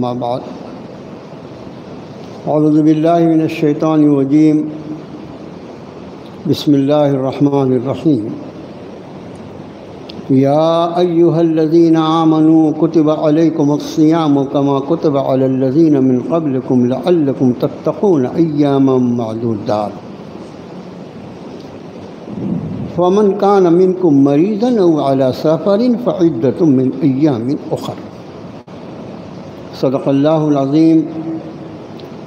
ما بعد اعوذ باللہ من الشیطان الرجیم بسم اللہ الرحمن الرحیم یا ایہا الذین آمنوا کتب علیکم الصیام کما کتب علی الذین من قبلکم لعلکم تتقون ایاما معدودات فمن کان منکم مریضا او علی سفر فعدۃ من ایام اخر صدق اللہ العظیم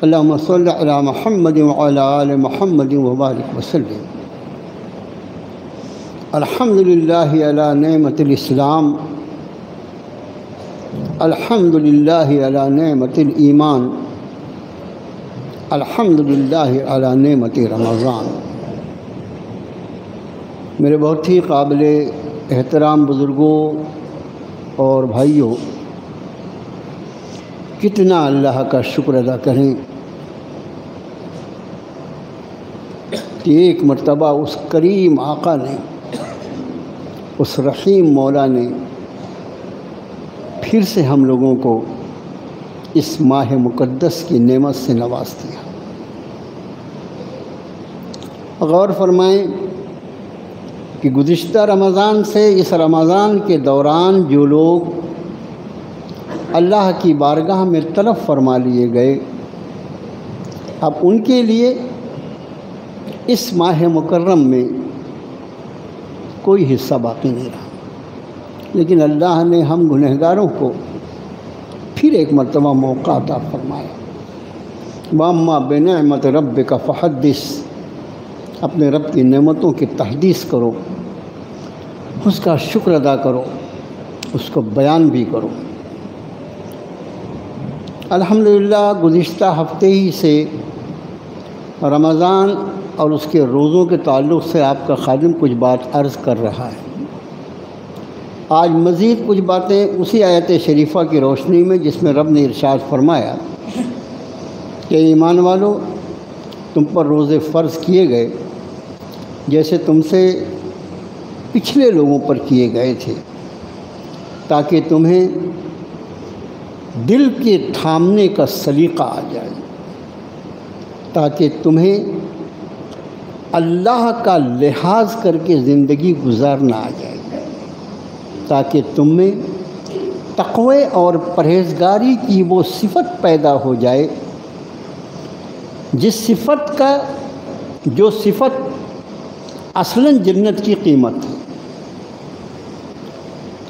اللہم صل علی محمد وعلی آل محمد وبارک وسلم الحمدللہ علی نعمت الاسلام الحمدللہ علی نعمت الایمان الحمدللہ علی نعمت رمضان۔ میرے بہت ہی قابل احترام بزرگوں اور بھائیوں، کتنا اللہ کا شکر ادا کریں کہ ایک مرتبہ اس کریم آقا نے، اس رحیم مولا نے پھر سے ہم لوگوں کو اس ماہ مقدس کی نعمت سے نواز دیا۔ غور فرمائیں کہ گزشتہ رمضان سے اس رمضان کے دوران جو لوگ اللہ کی بارگاہ میں طلب فرما لیے گئے، اب ان کے لیے اس ماہ مکرم میں کوئی حصہ باقی نہیں رہا، لیکن اللہ نے ہم گنہگاروں کو پھر ایک مرتبہ موقع عطا فرمایا۔ وَأَمَّا بِنِعْمَةِ رَبِّكَ فَحَدِّثْ، اپنے رب کی نعمتوں کی تحدیث کرو، اس کا شکر ادا کرو، اس کو بیان بھی کرو۔ الحمدللہ گزشتہ ہفتے ہی سے رمضان اور اس کے روزوں کے تعلق سے آپ کا خادم کچھ بات عرض کر رہا ہے۔ آج مزید کچھ باتیں اسی آیت شریفہ کی روشنی میں، جس میں رب نے ارشاد فرمایا کہ ایمان والو، تم پر روزے فرض کیے گئے جیسے تم سے پچھلے لوگوں پر کیے گئے تھے، تاکہ تمہیں دل کے تھامنے کا سلیقہ آ جائے، تاکہ تمہیں اللہ کا لحاظ کر کے زندگی گزارنا آ جائے، تاکہ تم میں تقوی اور پرہیزگاری کی وہ صفت پیدا ہو جائے جو صفت اصلاً جنت کی قیمت ہے۔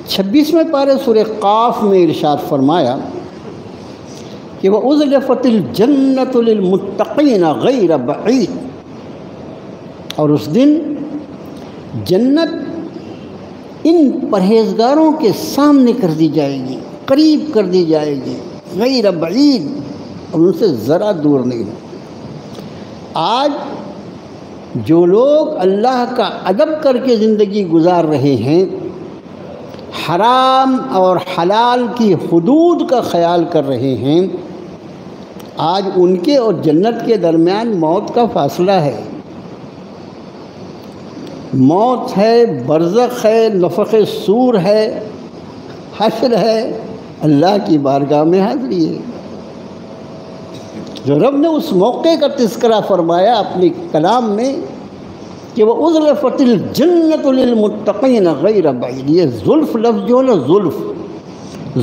26ویں پارے سورہ قاف میں ارشاد فرمایا کہ وَأُزْلِفَتِ الْجَنَّةُ لِلْمُتَّقِينَ غَيْرَ بَعِيدٍ، اور اس دن جنت ان پرہیزگاروں کے سامنے کر دی جائے گی، قریب کر دی جائے گی، غیر بعید، اور ان سے ذرا دور نہیں۔ آج جو لوگ اللہ کا ادب کر کے زندگی گزار رہے ہیں، حرام اور حلال کی حدود کا خیال کر رہے ہیں، آج ان کے اور جنت کے درمیان موت کا فاصلہ ہے۔ موت ہے، برزخ ہے، نفخ صور ہے، حشر ہے، اللہ کی بارگاہ میں حاضری ہے۔ جو رب نے اس موقع کا تذکرہ فرمایا اپنی کلام میں کہ وَأُزْلِفَتِ الْجَنَّةُ لِلْمُتَّقِينَ غَيْرَ بَعِيدٍ، یہ زلف لفظ جو ہے نا،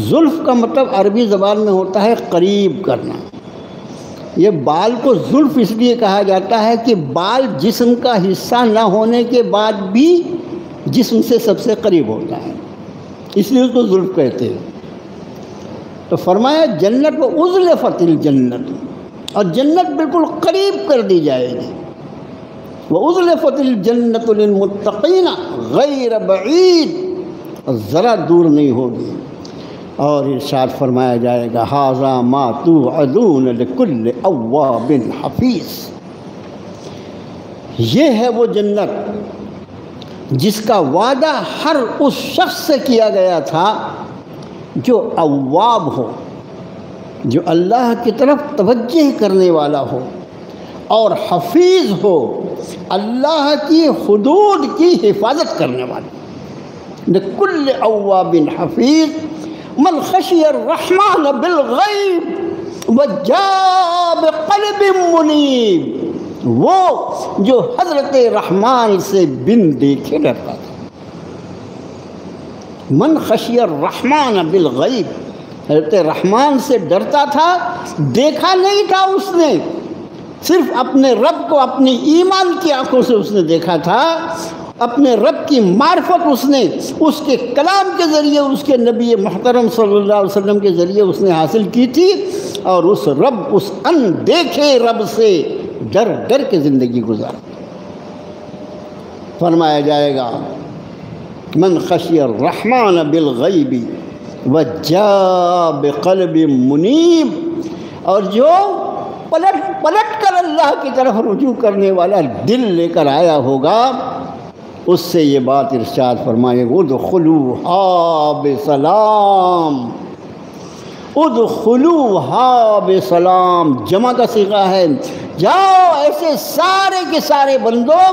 زلف کا مطلب عربی زبان میں ہوتا ہے قریب کرنا۔ یہ بال کو زلف اس لیے کہا جاتا ہے کہ بال جسم کا حصہ نہ ہونے کے بعد بھی جسم سے سب سے قریب ہوتا ہے، اس لیے اس کو زلف کہتے ہیں۔ تو فرمایا جنت کو اُزْلِفَتِ الْجَنَّةُ، اور جنت بالکل قریب کر دی جائے گی۔ وَأُزْلِفَتِ الْجَنَّةُ لِلْمُتَّقِينَ غَيْرَ بَعِيدٍ، اور ذرا دور نہیں ہوگی۔ اور ارشاد فرمایا جائے گا هَذَا مَا تُوعَدُونَ لِكُلِّ أَوَّابٍ حَفِيظٍ، یہ ہے وہ جنت جس کا وعدہ ہر اس شخص سے کیا گیا تھا جو اواب ہو، جو اللہ کی طرف توجہ کرنے والا ہو، اور حفیظ ہو، اللہ کی حدود کی حفاظت کرنے والا۔ لِكُلِّ أَوَّابٍ حَفِيظٍ، من خشی الرحمن بالغیب وجاء بقلب منیب، وہ جو حضرت رحمان سے بن دیکھے ڈرتا تھا۔ من خشی الرحمن بالغیب، حضرت رحمان سے ڈرتا تھا، دیکھا نہیں تھا اس نے، صرف اپنے رب کو اپنی ایمان کی آنکھوں سے اس نے دیکھا تھا، اپنے رب کی معرفت اس نے اس کے کلام کے ذریعے، اس کے نبی محترم صلی اللہ علیہ وسلم کے ذریعے اس نے حاصل کی تھی، اور اس رب، اس ان دیکھے رب سے ڈر ڈر کے زندگی گزار۔ فرمایا جائے گا من خشی الرحمن بالغیب وجاء بقلب منیب، اور جو پلٹ کر اللہ کی طرف رجوع کرنے والا دل لے کر آیا ہوگا، اس سے یہ بات ارشاد فرمائے ادخلوها بسلام، ادخلوها بسلام، جمع کا صیغہ ہے، جاؤ ایسے سارے کے سارے بندوں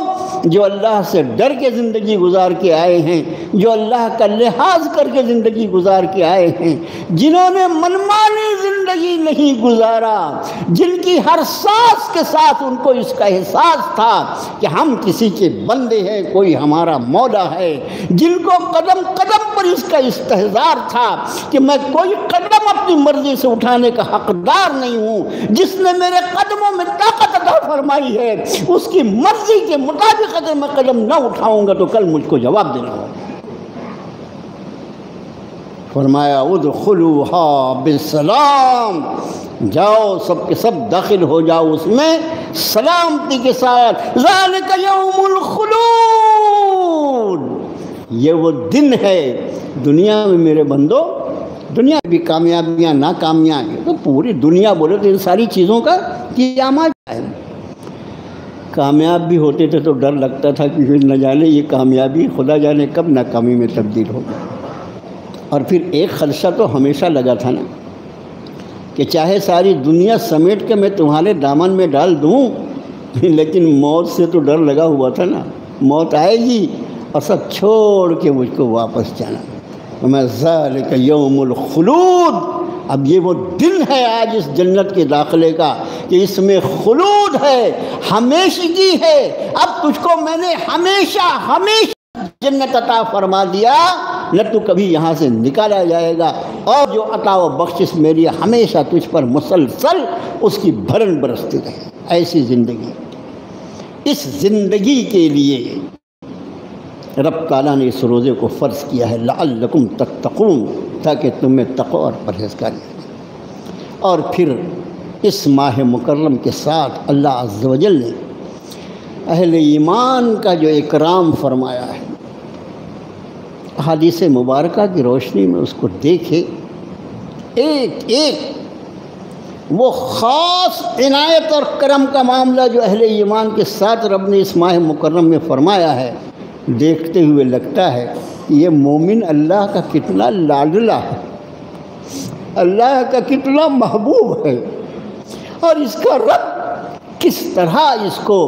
جو اللہ سے ڈر کے زندگی گزار کے آئے ہیں، جو اللہ کا لحاظ کر کے زندگی گزار کے آئے ہیں، جنہوں نے منمانی زندگی نہیں گزارا، جن کی ہر سانس کے ساتھ ان کو اس کا احساس تھا کہ ہم کسی کے بندے ہیں، کوئی ہمارا مولا ہے، جن کو قدم قدم پر اس کا استحضار تھا کہ میں کوئی قدم اپنی مرضی سے اٹھانے کا حقدار نہیں ہوں، جس نے میرے قدموں میں طاقت عطا فرمائی ہے، اس کی مرضی کے مطابق اگر میں قدم نہ اٹھاؤں گا تو کل مجھ کو جواب دینا ہوگا۔ فرمایا ادخلوها بالسلام، جاؤ سب کے سب داخل ہو جاؤ اس میں سلامتی کے ساتھ، ذالک یوم الخلود، یہ وہ دن ہے دنیا میں میرے بندو، دنیا بھی کامیابیاں ناکامیاں، تو پوری دنیا بولے تو ان ساری چیزوں کا قیامت ہے۔ کامیاب بھی ہوتے تھے تو ڈر لگتا تھا کہ نہ جانے یہ کامیابی خدا جانے کب ناکامی میں تبدیل ہوگی، اور پھر ایک خدشہ تو ہمیشہ لگا تھا نا کہ چاہے ساری دنیا سمیٹ کے میں تمہارے دامن میں ڈال دوں، لیکن موت سے تو ڈر لگا ہوا تھا نا، موت آئے گی اور سب چھوڑ کے مجھ کو واپس جانا۔ وَمَا ذَلِكَ يَوْمُ الْخُلُودِ، اب یہ وہ دن ہے آج اس جنت کے داخلے کا کہ اس میں خلود ہے، ہمیشگی ہے، اب تجھ کو میں نے ہمیشہ ہمیشہ جنت عطا فرما دیا، نہ تو کبھی یہاں سے نکالا جائے گا، اور جو عطا و بخشش میری ہمیشہ تجھ پر مسلسل اس کی بھرن برستی رہے۔ ایسی زندگی، اس زندگی کے لیے رب تعالیٰ نے اس روزے کو فرض کیا ہے لعلکم تتقون، تاکہ تمہیں تقوی اور پرہیزگاری ہو۔ اور پھر اس ماہ مکرم کے ساتھ اللہ عز و جل نے اہل ایمان کا جو اکرام فرمایا ہے، حدیث مبارکہ کی روشنی میں اس کو دیکھے، ایک ایک وہ خاص عنایت اور کرم کا معاملہ جو اہل ایمان کے ساتھ رب نے اس ماہ مکرم میں فرمایا ہے، دیکھتے ہوئے لگتا ہے کہ یہ مومن اللہ کا کتنا لاڈلا ہے، اللہ کا کتنا محبوب ہے، اور اس کا رب کس طرح اس کو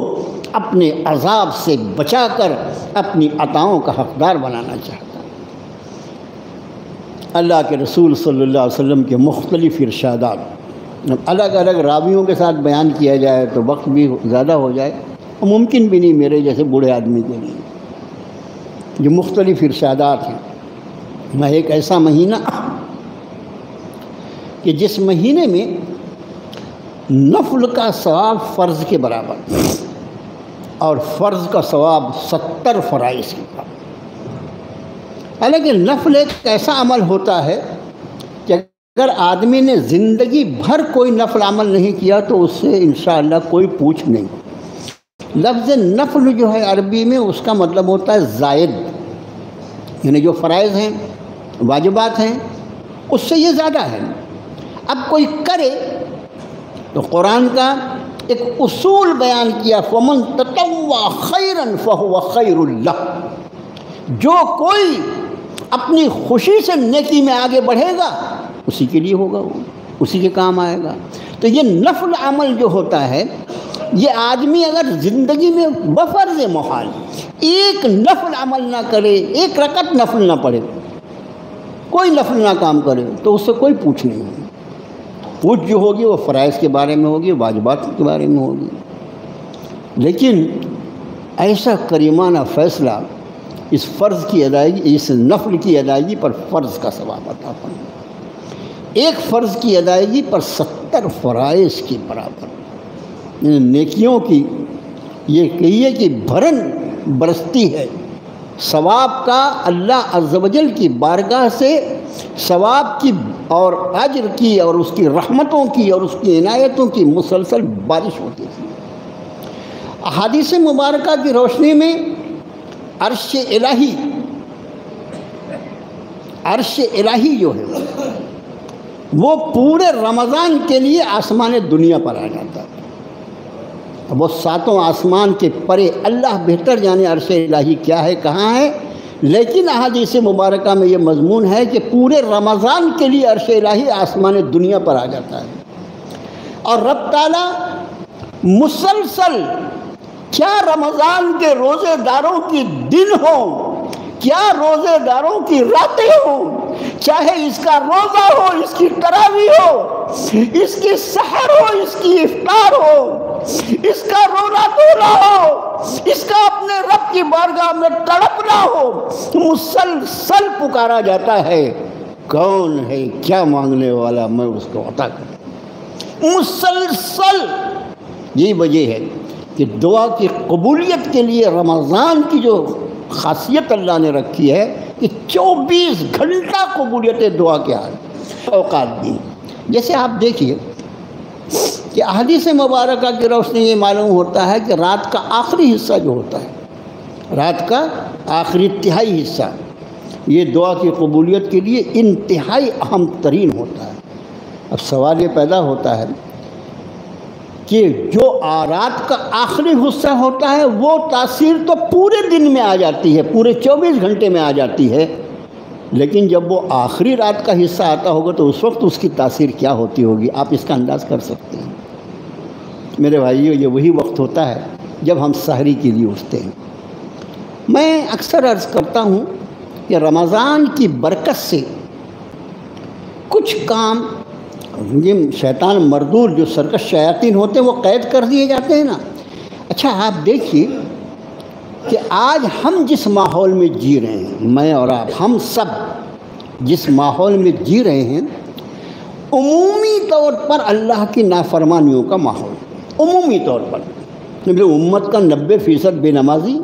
اپنے عذاب سے بچا کر اپنی عطاؤں کا حقدار بنانا چاہتا ہے۔ اللہ کے رسول صلی اللہ علیہ وسلم کے مختلف ارشادات الگ الگ راویوں کے ساتھ بیان کیا جائے تو وقت بھی زیادہ ہو جائے، اور ممکن بھی نہیں میرے جیسے بوڑھے آدمی کے لیے، جو مختلف ارشادات ہیں۔ میں ایک ایسا مہینہ کہ جس مہینے میں نفل کا ثواب فرض کے برابر اور فرض کا ثواب 70 فرائض کے برابر۔ حالانکہ نفل ایک ایسا عمل ہوتا ہے کہ اگر آدمی نے زندگی بھر کوئی نفل عمل نہیں کیا تو اس سے انشاءاللہ کوئی پوچھ نہیں۔ لفظ نفل جو ہے عربی میں اس کا مطلب ہوتا ہے زائد، یعنی جو فرائض ہیں، واجبات ہیں، اس سے یہ زیادہ ہے۔ اب کوئی کرے تو قرآن کا ایک اصول بیان کیا، فَمَن تَطَوَّعَ خَيْرًا فَهُوَ خَيْرٌ لَهُ، جو کوئی اپنی خوشی سے نیکی میں آگے بڑھے گا اسی کے لیے ہوگا، وہ اسی کے کام آئے گا۔ تو یہ نفل عمل جو ہوتا ہے، یہ آدمی اگر زندگی میں بفرض محال ایک نفل عمل نہ کرے، ایک رکعت نفل نہ پڑھے، کوئی نفل نہ کام کرے تو اس سے کوئی پوچھ نہیں ہوگی. پوچھ جو ہوگی وہ فرائض کے بارے میں ہوگی، واجبات کے بارے میں ہوگی. لیکن ایسا کریمانہ فیصلہ اس فرض کی ادائیگی، اس نفل کی ادائیگی پر فرض کا ثواب عطا فرمائے. ایک فرض کی ادائیگی پر 70 فرائض کے برابر نیکیوں کی یہ کہیے کہ بھرن برستی ہے. ثواب کا اللہ عز و جل کی بارگاہ سے ثواب کی اور اجر کی اور اس کی رحمتوں کی اور اس کی عنایتوں کی مسلسل بارش ہوتی تھی. احادیث مبارکہ کی روشنی میں عرش الہی جو ہے وہ پورے رمضان کے لیے آسمان دنیا پر آ جاتا ہے. وہ 7 آسمان کے پرے اللہ بہتر جانے عرش الہی کیا ہے، کہاں ہے، لیکن احادیث مبارکہ میں یہ مضمون ہے کہ پورے رمضان کے لیے عرش الہی آسمان دنیا پر آ جاتا ہے. اور رب تعالیٰ مسلسل، کیا رمضان کے روزے داروں کی دن ہوں، کیا روزے داروں کی راتیں ہوں، چاہے اس کا روزہ ہو، اس کی تراویح ہو، اس کی سحر ہو، اس کی افطار ہو، اس کا رونا دھونا ہو، اس کا اپنے رب کی بارگاہ میں تڑپنا ہو، مسلسل پکارا جاتا ہے کون ہے کیا مانگنے والا، میں اس کو عطا کروں. مسلسل. یہی وجہ ہے کہ دعا کی قبولیت کے لیے رمضان کی جو خاصیت اللہ نے رکھی ہے کہ 24 گھنٹہ قبولیت دعا کے اوقات بھی. جیسے آپ دیکھیے کہ احادیث مبارکہ کی روشنی یہ معلوم ہوتا ہے کہ رات کا آخری حصہ جو ہوتا ہے، رات کا آخری تہائی حصہ، یہ دعا کی قبولیت کے لیے انتہائی اہم ترین ہوتا ہے. اب سوال یہ پیدا ہوتا ہے کہ جو رات کا آخری حصہ ہوتا ہے وہ تاثیر تو پورے دن میں آ جاتی ہے، پورے 24 گھنٹے میں آ جاتی ہے، لیکن جب وہ آخری رات کا حصہ آتا ہوگا تو اس وقت اس کی تاثیر کیا ہوتی ہوگی، آپ اس کا انداز کر سکتے ہیں. میرے بھائیو، یہ وہی وقت ہوتا ہے جب ہم سحری کے لیے اٹھتے ہیں. میں اکثر عرض کرتا ہوں کہ رمضان کی برکت سے کچھ کام یہ شیطان مردود جو سرکش شیاطین ہوتے ہیں وہ قید کر دیے جاتے ہیں نا. اچھا آپ دیکھیے کہ آج ہم جس ماحول میں جی رہے ہیں، میں اور آپ، ہم سب جس ماحول میں جی رہے ہیں، عمومی طور پر اللہ کی نافرمانیوں کا ماحول. عمومی طور پر امت کا 90% بے نمازی،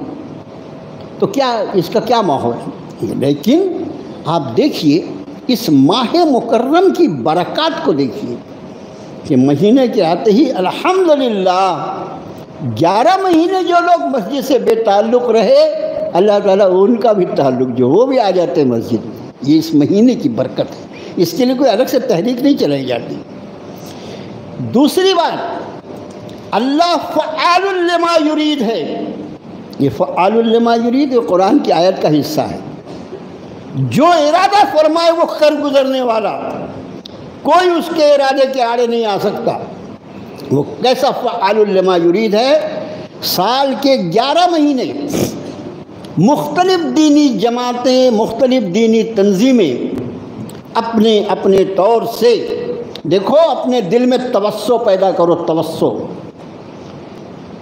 تو کیا اس کا کیا ماحول ہے. لیکن آپ دیکھیے اس ماہ مکرم کی برکات کو دیکھیے کہ مہینے کے آتے ہی الحمدللہ 11 مہینے جو لوگ مسجد سے بے تعلق رہے، اللہ تعالیٰ ان کا بھی تعلق جو وہ بھی آ جاتے ہیں مسجد میں. یہ اس مہینے کی برکت ہے، اس کے لیے کوئی الگ سے تحریک نہیں چلائی جاتی. دوسری بات، اللہ فعال لما یرید ہے. یہ فعال لما یرید یہ قرآن کی آیت کا حصہ ہے. جو ارادہ فرمائے وہ کر گزرنے والا، کوئی اس کے ارادے کے آڑے نہیں آ سکتا. وہ کیسا فعال لما یرید ہے؟ سال کے 11 مہینے مختلف دینی جماعتیں، مختلف دینی تنظیمیں اپنے اپنے طور سے، دیکھو اپنے دل میں توسع پیدا کرو، توسع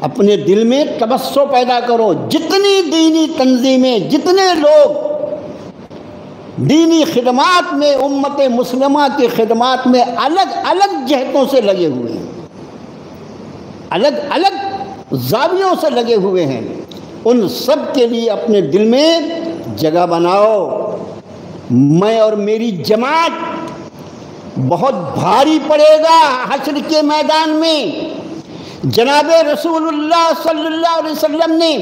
اپنے دل میں توسع پیدا کرو. جتنی دینی تنظیمیں، جتنے لوگ دینی خدمات میں، امت مسلمہ کی خدمات میں الگ الگ جہتوں سے لگے ہوئے ہیں، الگ الگ زاویوں سے لگے ہوئے ہیں، ان سب کے لیے اپنے دل میں جگہ بناؤ. میں اور میری جماعت بہت بھاری پڑے گا حشر کے میدان میں. جناب رسول اللہ صلی اللہ علیہ وسلم نے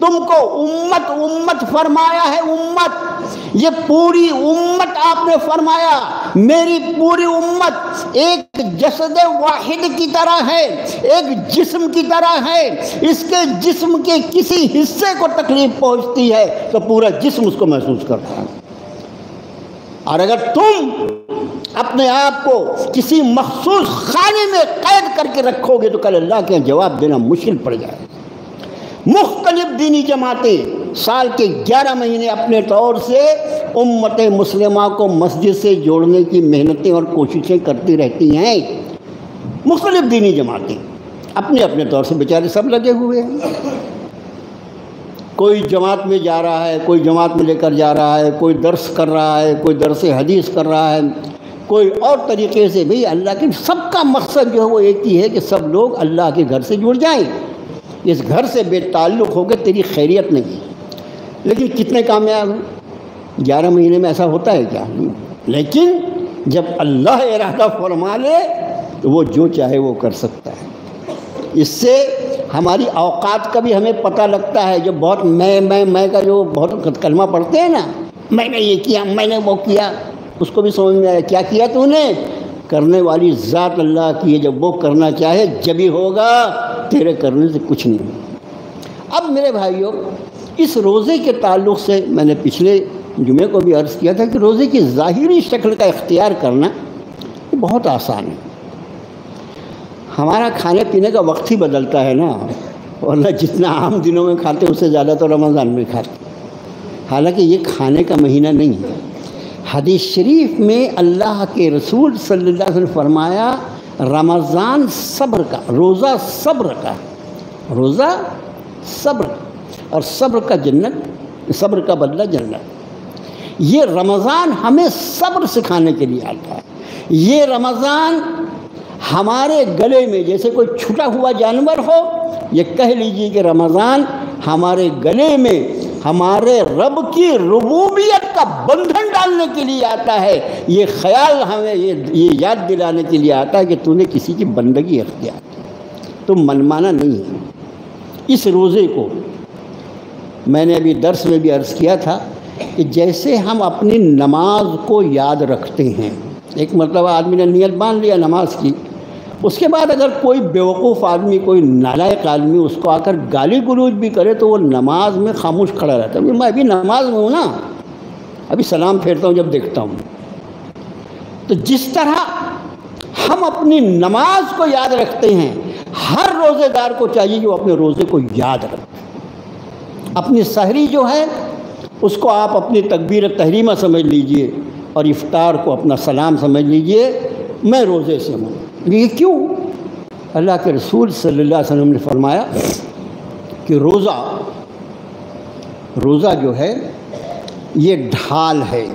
تم کو امت امت فرمایا ہے. امت، یہ پوری امت آپ نے فرمایا. میری پوری امت ایک جسد واحد کی طرح ہے، ایک جسم کی طرح ہے. اس کے جسم کے کسی حصے کو تکلیف پہنچتی ہے تو پورا جسم اس کو محسوس کرتا ہے. اور اگر تم اپنے آپ کو کسی مخصوص خانے میں قید کر کے رکھو گے تو کل اللہ کے جواب دینا مشکل پڑ جائے گا. مختلف دینی جماعتیں سال کے 11 مہینے اپنے طور سے امت مسلمہ کو مسجد سے جوڑنے کی محنتیں اور کوششیں کرتی رہتی ہیں۔ مختلف دینی جماعتیں اپنے اپنے طور سے بیچارے سب لگے ہوئے ہیں، کوئی جماعت میں جا رہا ہے، کوئی جماعت میں لے کر جا رہا ہے، کوئی درس کر رہا ہے، کوئی درس حدیث کر رہا ہے، کوئی اور طریقے سے۔ بھئی اللہ کے سب کا مقصد جو ہے وہ ایک ہی ہے کہ سب لوگ اللہ کے گھر سے جڑ جائیں۔ اس گھر سے بے تعلق ہو کے تیری خیریت نہیں۔ لیکن کتنے کامیاب ہیں؟ 11 مہینے میں ایسا ہوتا ہے کیا؟ لیکن جب اللہ ارادہ فرما لے تو وہ جو چاہے وہ کر سکتا ہے۔ اس سے ہماری اوقات کا بھی ہمیں پتہ لگتا ہے۔ جو بہت میں کا جو بہت کلمہ پڑھتے ہیں نا، میں نے یہ کیا، میں نے وہ کیا، اس کو بھی سمجھ میں آیا کیا کیا تو نے؟ کرنے والی ذات اللہ کی ہے، جب وہ کرنا چاہے جب ہی ہوگا، تیرے کرنے سے کچھ نہیں۔ اب میرے بھائیوں، اس روزے کے تعلق سے میں نے پچھلے جمعے کو بھی عرض کیا تھا کہ روزے کی ظاہری شکل کا اختیار کرنا بہت آسان ہے۔ ہمارا کھانے پینے کا وقت ہی بدلتا ہے نا، ورنہ جتنا عام دنوں میں کھاتے اس سے زیادہ تو رمضان میں کھاتے۔ حالانکہ یہ کھانے کا مہینہ نہیں ہے۔ حدیث شریف میں اللہ کے رسول صلی اللہ علیہ وسلم فرمایا رمضان صبر کا، روزہ صبر کا، روزہ صبر اور صبر کا جنت، صبر کا بدلہ جنت۔ یہ رمضان ہمیں صبر سکھانے کے لیے آتا ہے۔ یہ رمضان ہمارے گلے میں جیسے کوئی چھٹا ہوا جانور ہو، یہ کہہ لیجیے کہ رمضان ہمارے گلے میں ہمارے رب کی ربوبیت کا بندھن ڈالنے کے لیے آتا ہے۔ یہ خیال ہمیں یہ یاد دلانے کے لیے آتا ہے کہ تو نے کسی کی بندگی اختیار کی، تو منمانا نہیں ہے۔ اس روزے کو میں نے ابھی درس میں بھی عرض کیا تھا کہ جیسے ہم اپنی نماز کو یاد رکھتے ہیں، ایک مرتبہ آدمی نے نیت باندھ لیا نماز کی، اس کے بعد اگر کوئی بیوقوف آدمی، کوئی نالائق آدمی اس کو آ کر گالی گلوچ بھی کرے تو وہ نماز میں خاموش کھڑا رہتا ہے۔ میں ابھی نماز میں ہوں نا، ابھی سلام پھیرتا ہوں جب دیکھتا ہوں۔ تو جس طرح ہم اپنی نماز کو یاد رکھتے ہیں، ہر روزے دار کو چاہیے کہ وہ اپنے روزے کو یاد رکھے۔ اپنی سحری جو ہے اس کو آپ اپنی تکبیر تحریمہ سمجھ لیجئے اور افطار کو اپنا سلام سمجھ لیجئے، میں روزے سے ہوں۔ یہ کیوں؟ اللہ کے رسول صلی اللہ علیہ وسلم نے فرمایا کہ روزہ جو ہے یہ ڈھال ہے،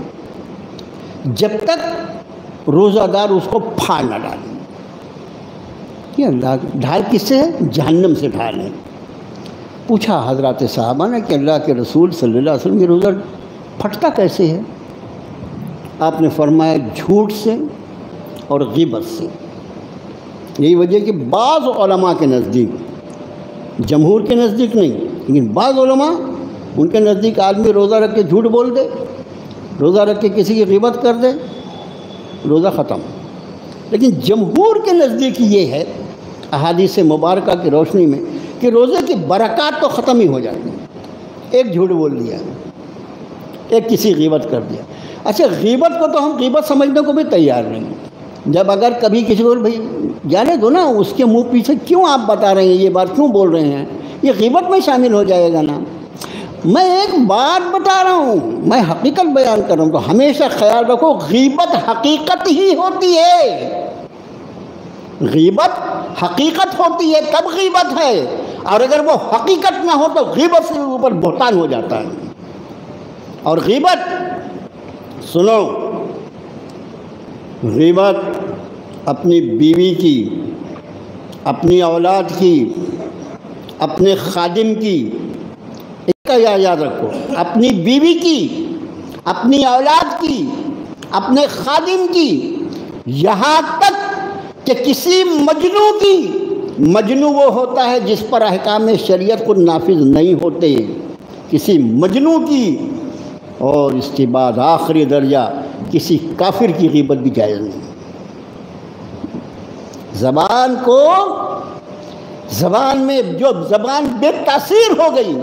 جب تک روزہ دار اس کو پھاڑ نہ ڈالے۔ یہ اللہ ڈھال کس سے ہے؟ جہنم سے ڈھال ہے۔ پوچھا حضرات صحابہ نے کہ اللہ کے رسول صلی اللہ علیہ وسلم یہ روزہ پھٹتا کیسے ہے؟ آپ نے فرمایا جھوٹ سے اور غیبت سے۔ یہی وجہ کہ بعض علماء کے نزدیک، جمہور کے نزدیک نہیں، لیکن بعض علماء ان کے نزدیک آدمی روزہ رکھ کے جھوٹ بول دے، روزہ رکھ کے کسی کی غیبت کر دے، روزہ ختم۔ لیکن جمہور کے نزدیک یہ ہے احادیث مبارکہ کی روشنی میں کہ روزے کی برکات تو ختم ہی ہو جاتی ہیں۔ ایک جھوٹ بول دیا، ایک کسی غیبت کر دیا۔ اچھا، غیبت کو تو ہم غیبت سمجھنے کو بھی تیار نہیں۔ جب اگر کبھی کسی کو بھائی جانے دو نا، اس کے منہ پیچھے کیوں آپ بتا رہے ہیں، یہ بات کیوں بول رہے ہیں، یہ غیبت میں شامل ہو جائے گا نا۔ میں ایک بات بتا رہا ہوں، میں حقیقت بیان کر رہا ہوں، تو ہمیشہ خیال رکھو غیبت حقیقت ہی ہوتی ہے۔ غیبت حقیقت ہوتی ہے تب غیبت ہے، اور اگر وہ حقیقت نہ ہو تو غیبت سے اوپر بہتان ہو جاتا ہے۔ اور غیبت، سنو، غیبت اپنی بیوی کی، اپنی اولاد کی، اپنے خادم کی، اس کا یاد رکھو، اپنی بیوی کی، اپنی اولاد کی، اپنے خادم کی، یہاں تک کہ کسی مجنو کی۔ مجنو وہ ہوتا ہے جس پر احکام شریعت کو نافذ نہیں ہوتے، کسی مجنو کی، اور اس کے بعد آخری درجہ کسی کافر کی غیبت بھی جائز نہیں۔ زبان میں جو زبان بے تاثیر ہو گئی،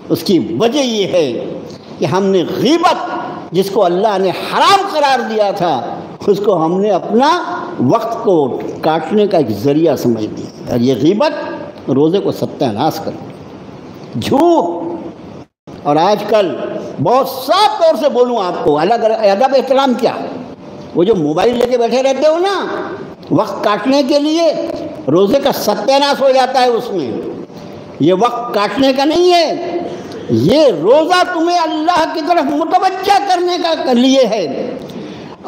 اس کی وجہ یہ ہے کہ ہم نے غیبت، جس کو اللہ نے حرام قرار دیا تھا، اس کو ہم نے اپنا وقت کو کاٹنے کا ایک ذریعہ سمجھ لیا، اور یہ غیبت روزے کو ستیہ ناش کر دی۔ جھوٹ۔ اور آج کل بہت صاف طور سے بولوں آپ کو، الگ ادب احترام کیا، وہ جو موبائل لے کے بیٹھے رہتے ہو نا وقت کاٹنے کے لیے، روزے کا ستیہ ناش ہو جاتا ہے اس میں۔ یہ وقت کاٹنے کا نہیں ہے، یہ روزہ تمہیں اللہ کی طرف متوجہ کرنے کا لیے ہے،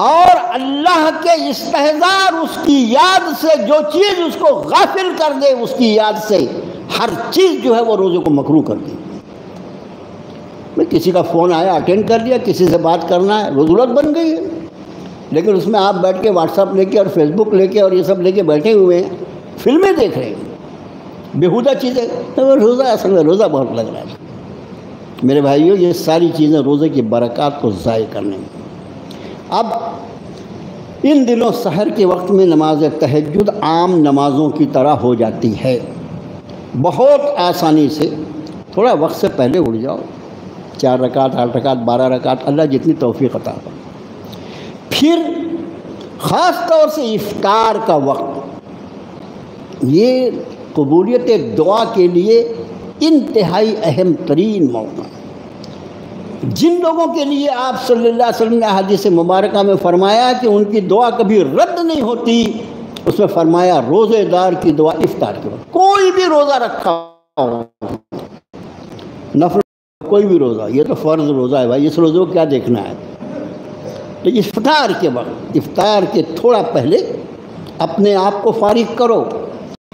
اور اللہ کے استحضار، اس کی یاد سے جو چیز اس کو غافل کر دے، اس کی یاد سے ہر چیز جو ہے وہ روزے کو مکروہ کر دے۔ میں کسی کا فون آیا اٹینڈ کر لیا، کسی سے بات کرنا ہے، وہ ضرورت بن گئی ہے، لیکن اس میں آپ بیٹھ کے واٹس ایپ لے کے اور فیس بک لے کے اور یہ سب لے کے بیٹھے ہوئے ہیں، فلمیں دیکھ رہے ہیں، بیہودہ چیزیں۔ روزہ اصل میں روزہ بہت لگ رہا ہے میرے بھائیوں، یہ ساری چیزیں روزے کی برکات کو ضائع کرنے میں۔ اب ان دنوں سحر کے وقت میں نماز تہجد عام نمازوں کی طرح ہو جاتی ہے، بہت آسانی سے تھوڑا وقت سے پہلے اٹھ جاؤ، 4 رکعت 8 رکعت 12 رکعت، اللہ جتنی توفیق عطا کرے۔ پھر خاص طور سے افطار کا وقت، یہ قبولیت دعا کے لیے انتہائی اہم ترین موقع ہے۔ جن لوگوں کے لیے آپ صلی اللہ علیہ وسلم نے حدیث مبارکہ میں فرمایا کہ ان کی دعا کبھی رد نہیں ہوتی، اس میں فرمایا روزے دار کی دعا افطار کے وقت۔ کوئی بھی روزہ رکھا ہو، نفل کوئی بھی روزہ، یہ تو فرض روزہ ہے بھائی، اس روزے کو کیا دیکھنا ہے، تو افطار کے وقت، افطار کے تھوڑا پہلے اپنے آپ کو فارغ کرو۔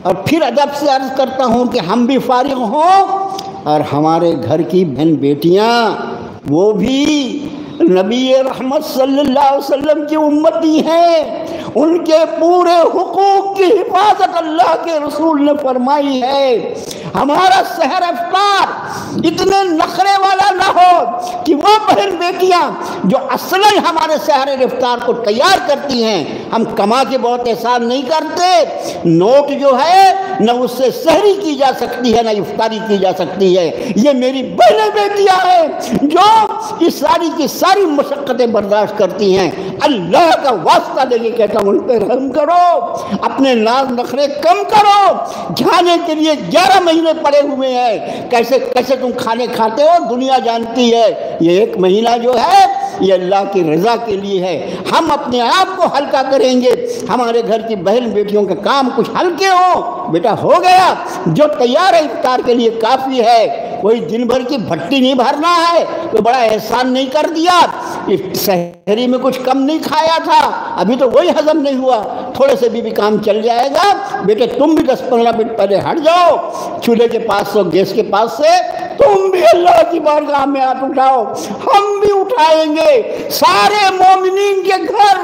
اور پھر ادب سے عرض کرتا ہوں کہ ہم بھی فارغ ہوں، اور ہمارے گھر کی بہن بیٹیاں وہ بھی نبی رحمت صلی اللہ علیہ وسلم کی امتی ہیں، ان کے پورے حقوق کی حفاظت اللہ کے رسول نے فرمائی ہے۔ ہمارا سحر افطار اتنے نخرے والا نہ ہو کہ وہ بہن بیٹیاں جو اصلاً ہمارے سحر افطار کو تیار کرتی ہیں، ہم کما کے بہت احسان نہیں کرتے، نوٹ جو ہے نہ اس سے سحری کی جا سکتی ہے نہ افطاری کی جا سکتی ہے۔ یہ میری بہنیں بیٹیاں ہیں جو اس ساری کی ساری مشقتیں برداشت کرتی ہیں، اللہ کا واسطہ دے کے کہتا ہوں ان پہ رحم کرو، اپنے ناز نخرے کم کرو۔ کھانے کے لیے 11 مہینے پڑے ہوئے ہیں، کیسے تم کھانے کھاتے ہو دنیا جانتی ہے۔ یہ 1 مہینہ جو ہے یہ اللہ کی رضا کے لیے ہے، ہم اپنے آپ کو ہلکا کریں گے، ہمارے گھر کی بہن بیٹیوں کے کام کچھ ہلکے ہوں، بیٹا ہو گیا جو تیار ہے افطار کے لیے کافی ہے، کوئی دن بھر کی بھٹی نہیں بھرنا ہے، کوئی بڑا احسان نہیں کر دیا، سحری میں کچھ کم نہیں کھایا تھا ابھی تو وہی ہضم نہیں ہوا، تھوڑے سے بھی کام چل جائے گا، بیٹے تم بھی 10-15 منٹ پہلے ہٹ جاؤ چولہے کے پاس سے، گیس کے پاس سے، تم بھی اللہ کی بارگاہ میں ہاتھ اٹھاؤ، ہم بھی اٹھائیں گے۔ سارے مومنین کے گھر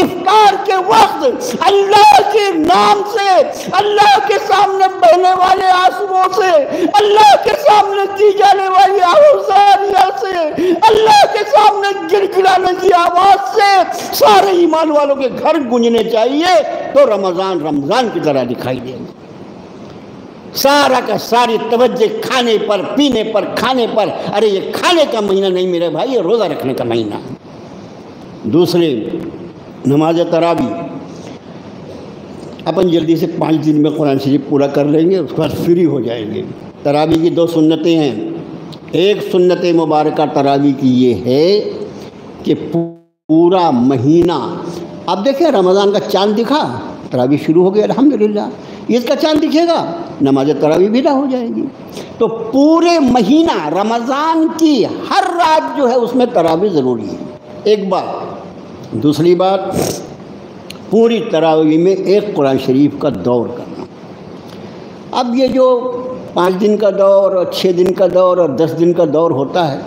افطار کے وقت اللہ کے نام سے، اللہ کے سامنے بہنے والے آنسوؤں سے، اللہ کے سامنے کی جانے والی آوازاریاں سے، اللہ کے سامنے گڑگڑانے کی آواز سے سارے ایمان والوں کے گھر گونجنے چاہیے، تو رمضان کی طرح دکھائی دے گا۔ سارا کا ساری توجہ کھانے پر، پینے پر، کھانے پر۔ ارے یہ کھانے کا مہینہ نہیں میرے بھائی، یہ روزہ رکھنے کا مہینہ۔ دوسرے نماز تراویح، اپن جلدی سے 5 دن میں قرآن شریف پورا کر لیں گے، اس کے بعد فری ہو جائیں گے۔ تراویح کی 2 سنتیں ہیں، ایک سنت مبارکہ تراویح کی یہ ہے کہ پورا مہینہ، اب دیکھیں رمضان کا چاند دکھا، تراویح شروع ہو گئی الحمدللہ، عید کا چاند دکھے گا نماز تراویح بھی نہ ہو جائے گی، تو پورے مہینہ رمضان کی ہر رات جو ہے اس میں تراویح ضروری ہے، ایک بات۔ دوسری بات، پوری تراویح میں ایک قرآن شریف کا دور کرنا۔ اب یہ جو 5 دن کا دور اور 6 دن کا دور اور 10 دن کا دور ہوتا ہے،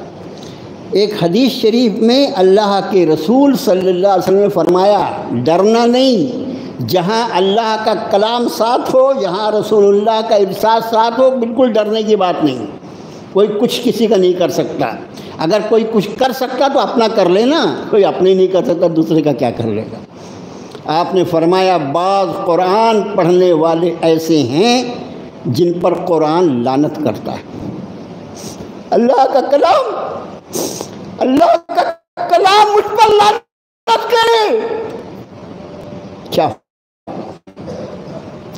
ایک حدیث شریف میں اللہ کے رسول صلی اللہ علیہ وسلم نے فرمایا ڈرنا نہیں، جہاں اللہ کا کلام ساتھ ہو، جہاں رسول اللہ کا ارشاد ساتھ ہو، بالکل ڈرنے کی بات نہیں، کوئی کچھ کسی کا نہیں کر سکتا، اگر کوئی کچھ کر سکتا تو اپنا کر لینا، کوئی اپنے نہیں کر سکتا دوسرے کا کیا کر لے گا۔ آپ نے فرمایا بعض قرآن پڑھنے والے ایسے ہیں جن پر قرآن لعنت کرتا ہے۔ اللہ کا کلام مجھ پر لعنت کرے، کیا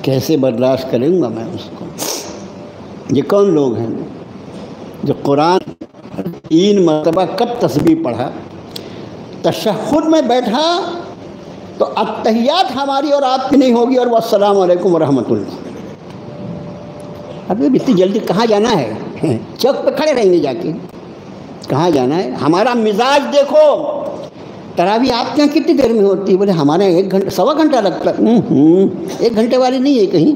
کیسے برداشت کروں گا میں اس کو؟ یہ کون لوگ ہیں؟ جو قرآن 3 مرتبہ کب تسبیح پڑھا، تشہد میں بیٹھا تو التحیات ہماری اور آپ کی نہیں ہوگی، اور والسلام علیکم ورحمۃ اللہ۔ ابھی اتنی جلدی کہاں جانا ہے؟ چوک پہ کھڑے رہیں گے جا کے، کہاں جانا ہے؟ ہمارا مزاج دیکھو، تراویح آپ کے یہاں کتنی دیر میں ہوتی ہے؟ بولے ہمارے 1 گھنٹہ 1.25 گھنٹہ لگتا ہے۔ 1 گھنٹے والی نہیں ہے کہیں۔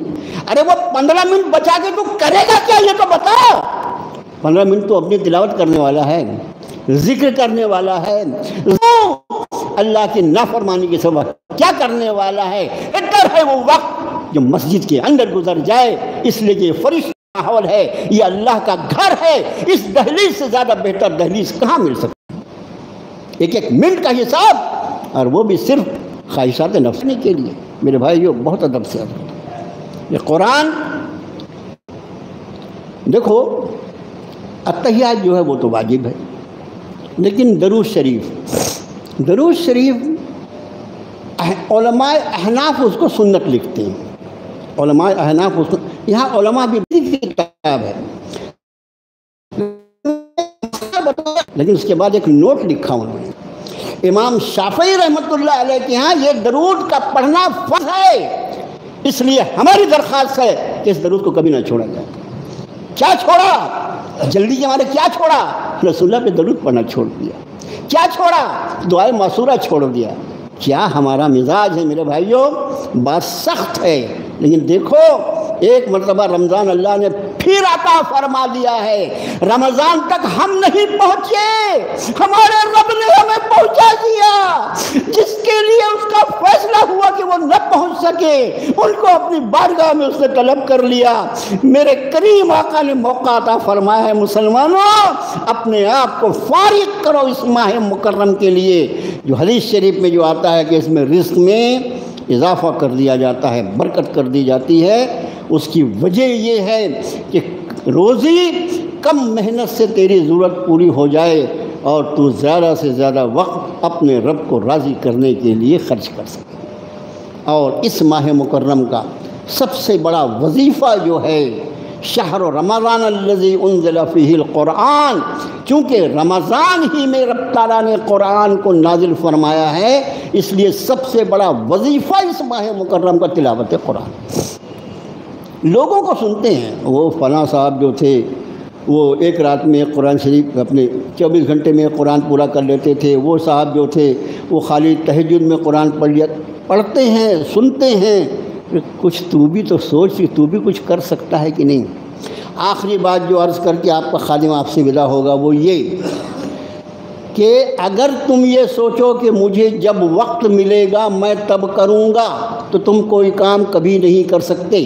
ارے وہ 15 منٹ بچا کے تو کرے گا کیا یہ تو بتا۔ 15 منٹ تو اپنی تلاوت کرنے والا ہے، ذکر کرنے والا ہے، اللہ کی نافرمانی کے سبب کیا کرنے والا ہے؟ ادھر ہے وہ وقت جو مسجد کے اندر گزر جائے، اس لیے کہ یہ فرشتہ ماحول ہے، یہ اللہ کا گھر ہے۔ اس دہلیز سے زیادہ بہتر دہلیز کہاں مل سکتی؟ 1 منٹ کا حساب، اور وہ بھی صرف خواہشات نفسانی کے لیے۔ میرے بھائیو بہت ادب سے یہ قرآن دیکھو، التحیات جو ہے وہ تو واجب ہے، لیکن درود شریف علماء احناف اس کو سنت لکھتے ہیں۔ علماء احناف اس کو، یہاں علماء بھی کتاب ہے، لیکن اس کے بعد ایک نوٹ لکھا انہوں نے، امام شافعی رحمۃ اللہ علیہ کے ہاں یہ درود کا پڑھنا فرض ہے، اس لیے ہماری درخواست ہے کہ اس درود کو کبھی نہ چھوڑا جائے۔ کیا چھوڑا؟ جلدی کے ہمارے کیا چھوڑا؟ رسول اللہ پہ درود پڑھنا چھوڑ دیا۔ کیا چھوڑا؟ دعائے معصورہ چھوڑ دیا۔ کیا ہمارا مزاج ہے میرے بھائیوں؟ بات سخت ہے، لیکن دیکھو ایک مرتبہ رمضان اللہ نے پھر عطا فرما دیا ہے۔ رمضان تک ہم نہیں پہنچے، ہمارے رب نے ہمیں پہنچا دیا۔ جس کے لیے اس کا فیصلہ ہوا کہ وہ نہ پہنچ سکے، ان کو اپنی بارگاہ میں اس نے طلب کر لیا۔ میرے کریم آقا نے موقع عطا فرمایا ہے، مسلمانوں اپنے آپ کو فارغ کرو اس ماہ مکرم کے لیے، جو حدیث شریف میں جو آتا ہے کہ اس میں رزق میں اضافہ کر دیا جاتا ہے، برکت کر دی جاتی ہے۔ اس کی وجہ یہ ہے کہ روزی کم محنت سے تیری ضرورت پوری ہو جائے اور تو زیادہ سے زیادہ وقت اپنے رب کو راضی کرنے کے لیے خرچ کر سکے۔ اور اس ماہ مکرم کا سب سے بڑا وظیفہ جو ہے شہر رمضان الذی انزل فیہ القرآن، چونکہ رمضان ہی میں رب تعالیٰ نے قرآن کو نازل فرمایا ہے، اس لیے سب سے بڑا وظیفہ اس ماہ مکرم کا تلاوت قرآن۔ لوگوں کو سنتے ہیں، وہ فلاں صاحب جو تھے وہ ایک رات میں قرآن شریف اپنے 24 گھنٹے میں قرآن پورا کر لیتے تھے، وہ صاحب جو تھے وہ خالی تہجد میں قرآن پڑھتے ہیں، سنتے ہیں۔ کچھ تو بھی تو سوچ کہ تو بھی کچھ کر سکتا ہے کہ نہیں۔ آخری بات جو عرض کر کے آپ کا خادم آپ سے ودا ہوگا وہ یہ کہ اگر تم یہ سوچو کہ مجھے جب وقت ملے گا میں تب کروں گا، تو تم کوئی کام کبھی نہیں کر سکتے۔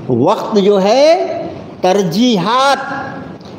وقت جو ہے، ترجیحات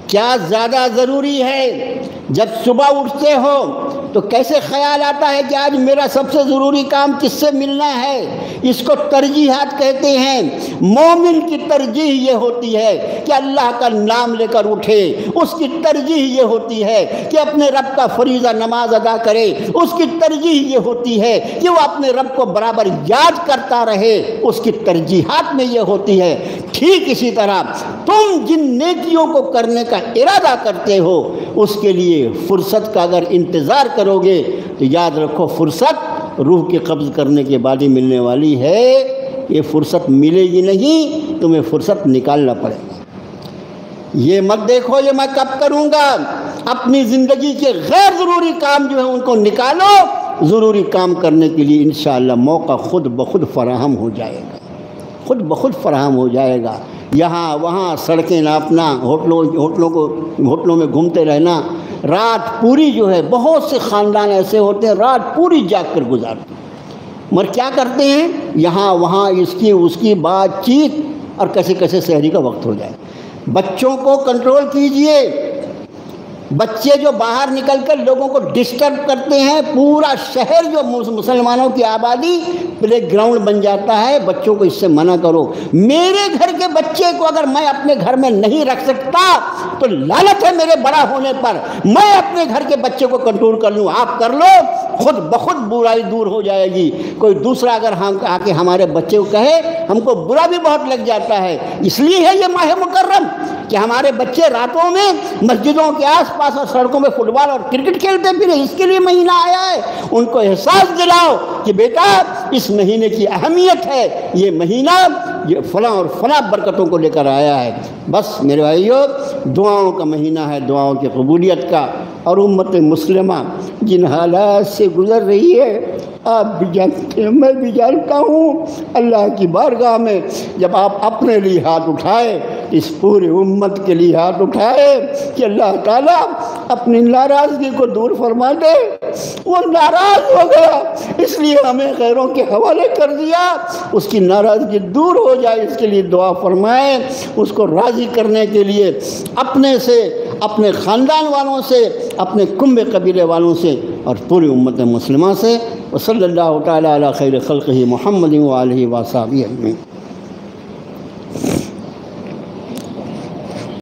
کیا زیادہ ضروری ہے۔ جب صبح اٹھتے ہو تو کیسے خیال آتا ہے کہ آج میرا سب سے ضروری کام کس سے ملنا ہے؟ اس کو ترجیحات کہتے ہیں۔ مومن کی ترجیح یہ ہوتی ہے کہ اللہ کا نام لے کر اٹھے، اس کی ترجیح یہ ہوتی ہے کہ اپنے رب کا فریضہ نماز ادا کرے، اس کی ترجیح یہ ہوتی ہے کہ وہ اپنے رب کو برابر یاد کرتا رہے، اس کی ترجیحات میں یہ ہوتی ہے۔ ٹھیک اسی طرح تم جن نیکیوں کو کرنے کا ارادہ کرتے ہو اس کے لیے فرصت کا اگر انتظار کرو گے تو یاد رکھو فرصت روح کے قبض کرنے کے بعد ہی ملنے والی ہے۔ یہ فرصت ملے گی نہیں، تمہیں فرصت نکالنا پڑے گا۔ یہ مت دیکھو یہ میں کب کروں گا، اپنی زندگی کے غیر ضروری کام جو ہیں ان کو نکالو، ضروری کام کرنے کے لیے انشاءاللہ موقع خود بخود فراہم ہو جائے گا، خود بخود فراہم ہو جائے گا۔ یہاں وہاں سڑکیں ناپنا، ہوٹلوں میں گھومتے رہنا، رات پوری جو ہے، بہت سے خاندان ایسے ہوتے ہیں رات پوری جاگ کر گزارتے ہیں، مگر کیا کرتے ہیں؟ یہاں وہاں اس کی بات چیت، اور کیسے کیسے سحری کا وقت ہو جائے۔ بچوں کو کنٹرول کیجئے، بچے جو باہر نکل کر لوگوں کو ڈسٹرب کرتے ہیں، پورا شہر جو مسلمانوں کی آبادی پلے گراؤنڈ بن جاتا ہے، بچوں کو اس سے منع کرو۔ میرے گھر کے بچے کو اگر میں اپنے گھر میں نہیں رکھ سکتا تو لعنت ہے میرے بڑا ہونے پر، میں اپنے گھر کے بچے کو کنٹرول کر لوں، آپ کر لو، خود بخود برائی دور ہو جائے گی۔ کوئی دوسرا اگر ہم آ کے ہمارے بچے کو کہے، ہم کو برا بھی بہت لگ جاتا ہے۔ اس لیے ہے یہ ماہ مکرم کہ ہمارے بچے راتوں میں مسجدوں کے آس پاس اور سڑکوں میں فٹ بال اور کرکٹ کھیلتے پھرے، اس کے لیے مہینہ آیا ہے۔ ان کو احساس دلاؤ کہ بیٹا اس مہینے کی اہمیت ہے، یہ مہینہ یہ فلاں اور فلاں برکتوں کو لے کر آیا ہے۔ بس میرے بھائیو، دعاؤں کا مہینہ ہے، دعاؤں کی قبولیت کا، اور امت مسلمہ جن حالات سے گزر رہی ہے آپ بھی جانتے ہیں، میں بھی جانتا ہوں، اللہ کی بارگاہ میں جب آپ اپنے لیے ہاتھ اٹھائے، اس پورے امت کے لیے ہاتھ اٹھائے کہ اللہ تعالیٰ اپنی ناراضگی کو دور فرما دے۔ وہ ناراض ہو گیا، اس لیے ہمیں غیروں کے حوالے کر دیا، اس کی ناراضگی دور ہو جائے اس کے لیے دعا فرمائیں، اس کو راضی کرنے کے لیے اپنے سے، اپنے خاندان والوں سے، اپنے کنبے قبیلے والوں سے اور پوری امت مسلمہ سے۔ وصلی اللہ تعالیٰ علی خیر خلقہ محمد وآلہ وصحبہ اجمعین۔